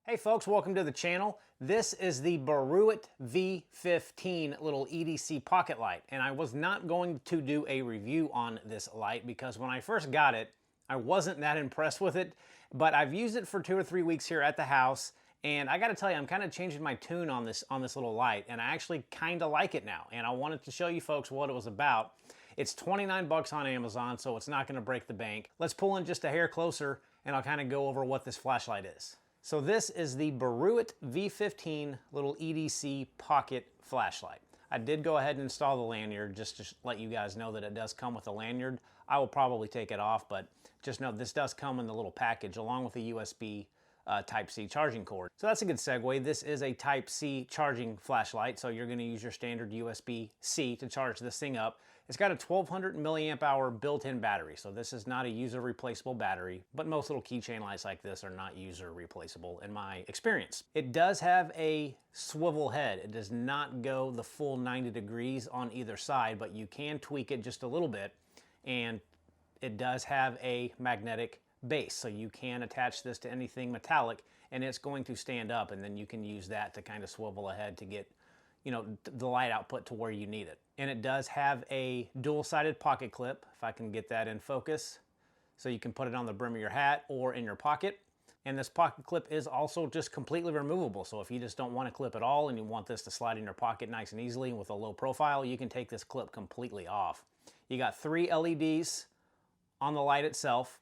Hey folks, welcome to the channel. This is the Baruit V15 little EDC pocket light, and I was not going to do a review on this light because when I first got it, I wasn't that impressed with it, but I've used it for 2 or 3 weeks here at the house, and I gotta tell you, I'm kind of changing my tune on this little light, and I actually kind of like it now, and I wanted to show you folks what it was about. It's 29 bucks on Amazon, so it's not gonna break the bank. Let's pull in just a hair closer, and I'll kind of go over what this flashlight is. So this is the Baruit V15 little EDC pocket flashlight. I did go ahead and install the lanyard just to let you guys know that it does come with a lanyard. I will probably take it off, but just know this does come in the little package along with a USB Type-C charging cord. So that's a good segue. This is a Type-C charging flashlight, so you're going to use your standard USB-C to charge this thing up. It's got a 1200 milliamp hour built-in battery, so this is not a user replaceable battery, but most little keychain lights like this are not user replaceable in my experience. It does have a swivel head. It does not go the full 90 degrees on either side, but you can tweak it just a little bit, and it does have a magnetic base, so you can attach this to anything metallic and it's going to stand up, and then you can use that to kind of swivel ahead to get, you know, the light output to where you need it. And it does have a dual-sided pocket clip, if I can get that in focus, so you can put it on the brim of your hat or in your pocket. And this pocket clip is also just completely removable, so if you just don't want to clip at all and you want this to slide in your pocket nice and easily with a low profile, you can take this clip completely off. You got 3 LEDs on the light itself,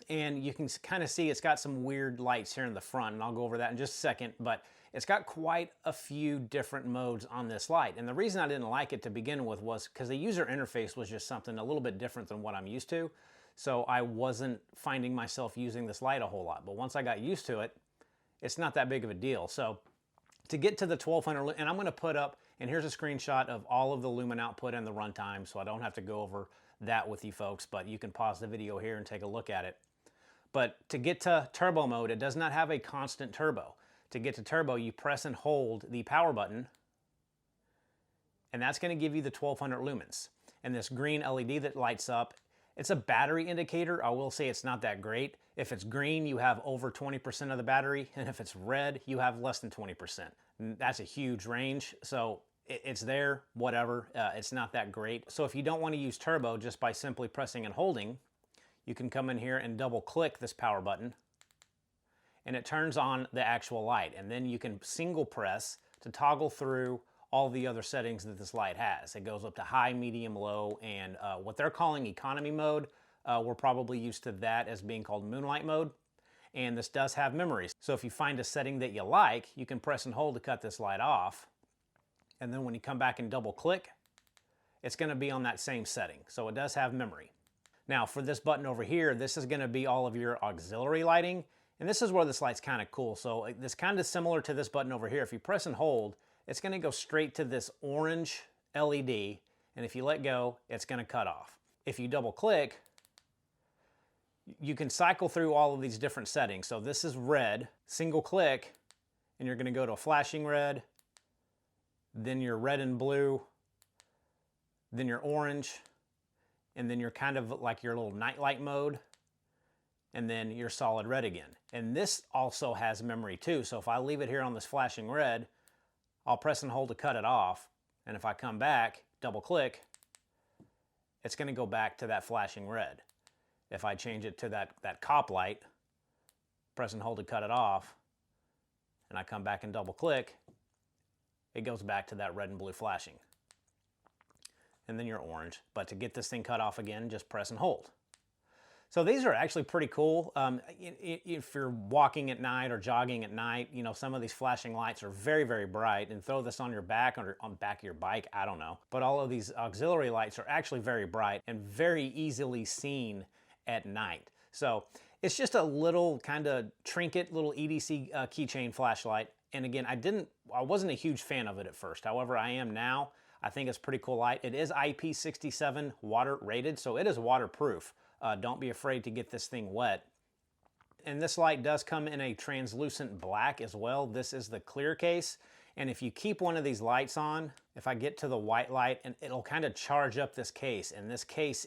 and you can kind of see it's got some weird lights here in the front, and I'll go over that in just a second, but it's got quite a few different modes on this light. And the reason I didn't like it to begin with was because the user interface was just something a little bit different than what I'm used to. So I wasn't finding myself using this light a whole lot. But once I got used to it, it's not that big of a deal. So to get to the 1200, and I'm going to put up, and here's a screenshot of all of the lumen output and the runtime, so I don't have to go over that with you folks, but you can pause the video here and take a look at it. But to get to turbo mode, it does not have a constant turbo. To get to turbo, you press and hold the power button, and that's going to give you the 1200 lumens. And this green LED that lights up, it's a battery indicator. I will say it's not that great. If it's green, you have over 20% of the battery, and if it's red, you have less than 20%. That's a huge range, so it's there, whatever. It's not that great. So if you don't want to use turbo just by simply pressing and holding, you can come in here and double click this power button, and it turns on the actual light. And then you can single press to toggle through all the other settings that this light has. It goes up to high, medium, low, and what they're calling economy mode. We're probably used to that as being called moonlight mode. And this does have memories. So if you find a setting that you like, you can press and hold to cut this light off. And then when you come back and double click, it's gonna be on that same setting. So it does have memory. Now for this button over here, this is gonna be all of your auxiliary lighting. And this is where this light's kind of cool. So this kind of similar to this button over here. If you press and hold, it's going to go straight to this orange LED. And if you let go, it's going to cut off. If you double click, you can cycle through all of these different settings. So this is red, single click, and you're going to go to a flashing red, then your red and blue, then your orange, and then you're kind of like your little nightlight mode, and then your solid red again. And this also has memory too. So if I leave it here on this flashing red, I'll press and hold to cut it off. And if I come back, double click, it's gonna go back to that flashing red. If I change it to that cop light, press and hold to cut it off, and I come back and double click, it goes back to that red and blue flashing. And then your orange. But to get this thing cut off again, just press and hold. So these are actually pretty cool. If you're walking at night or jogging at night, you know, some of these flashing lights are very, very bright, and throw this on your back or on the back of your bike, I don't know. But all of these auxiliary lights are actually very bright and very easily seen at night. So it's just a little kind of trinket, little EDC keychain flashlight. And again, I wasn't a huge fan of it at first. However, I am now. I think it's a pretty cool light. It is IP67 water rated, so it is waterproof. Don't be afraid to get this thing wet. And this light does come in a translucent black as well. This is the clear case. And if you keep one of these lights on, if I get to the white light, and it'll kind of charge up this case. And this case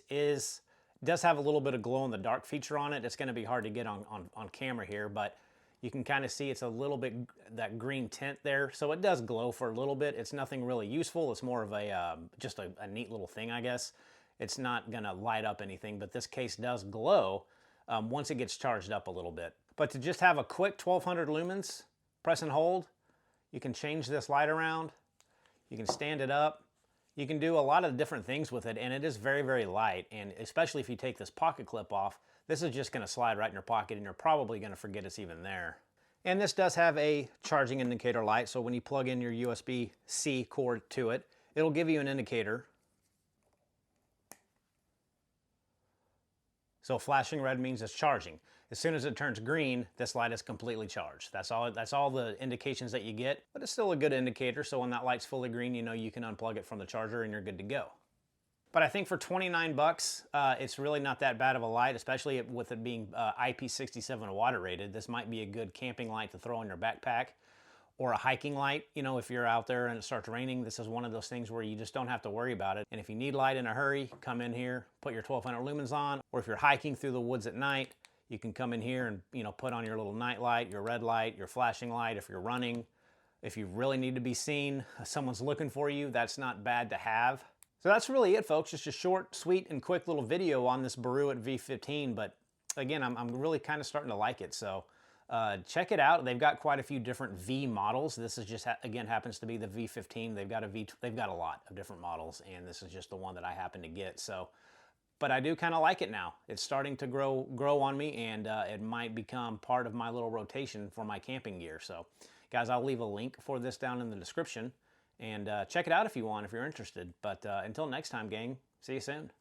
does have a little bit of glow in the dark feature on it. It's gonna be hard to get on camera here, but You can kind of see it's a little bit that green tint there, so it does glow for a little bit. It's nothing really useful. It's more of a just a neat little thing, I guess. It's not gonna light up anything, but this case does glow once it gets charged up a little bit. But to just have a quick 1200 lumens, press and hold, you can change this light around, you can stand it up, you can do a lot of different things with it, and it is very, very light, and especially if you take this pocket clip off, this is just gonna slide right in your pocket and you're probably gonna forget it's even there. And this does have a charging indicator light, so when you plug in your USB-C cord to it, it'll give you an indicator. So flashing red means it's charging. As soon as it turns green, this light is completely charged. That's all the indications that you get, but it's still a good indicator, so when that light's fully green, you know you can unplug it from the charger and you're good to go. But I think for 29 bucks, it's really not that bad of a light, especially with it being IP67 water rated. This might be a good camping light to throw in your backpack, or a hiking light. You know, if you're out there and it starts raining, this is one of those things where you just don't have to worry about it. And if you need light in a hurry, come in here, put your 1200 lumens on, or if you're hiking through the woods at night, you can come in here and, you know, put on your little night light, your red light, your flashing light. If you're running, if you really need to be seen, someone's looking for you, that's not bad to have. So that's really it, folks. Just a short, sweet, and quick little video on this Baruit V15. But again, I'm really kind of starting to like it. So check it out. They've got quite a few different V models. This is just again happens to be the V15. They've got a lot of different models, and this is just the one that I happen to get. So, but I do kind of like it now. It's starting to grow on me, and it might become part of my little rotation for my camping gear. So, guys, I'll leave a link for this down in the description. And check it out if you want, if you're interested. But until next time, gang, see you soon.